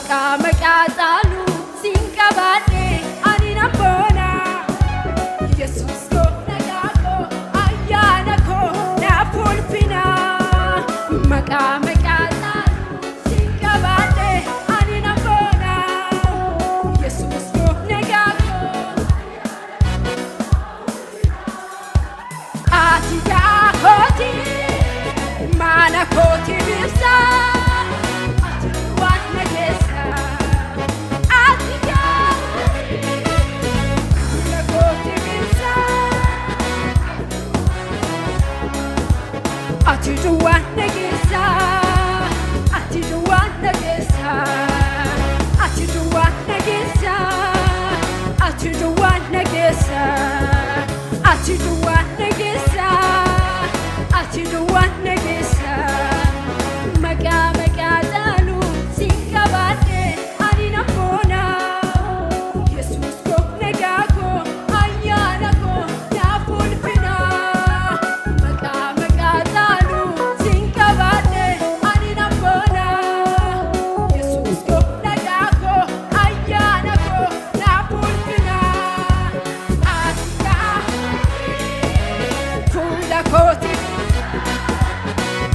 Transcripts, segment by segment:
maqaa caalu siin qabaadhe ani nan boona Yesuus koo nagaa koo ayyaana koo naaf ulfina maqaa caalu siin qabaadhe ani nan boona Yesuus koo nagaa koo ati yaa kooti mana kooti birsa Ati duwwaan nageessa, ati duwwaan nageessa, ati duwwaan nageessa, ati duwwaan nageessa, ati duwwaan nageessa, ati duwwaan nageessa. Maqaa caalu siin qabaadhe ani nan boona Yesuus koo nagaa koo ayyaana koo naaf ulfina.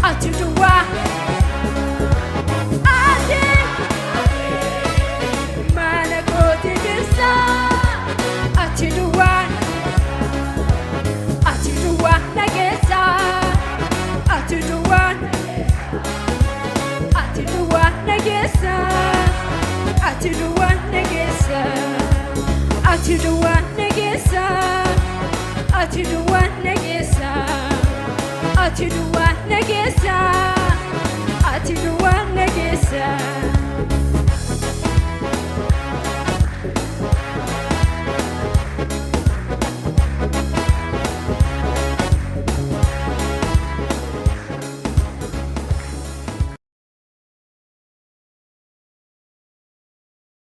Ati duwwaa mana kooti birsa ati duwwaa nageessa ati duwwaa nageessa ati duwwaa nageessa ati duwwaa nageessa ati duwwaa nageessa ati duwwaa nageessa ati duwwaa nageessa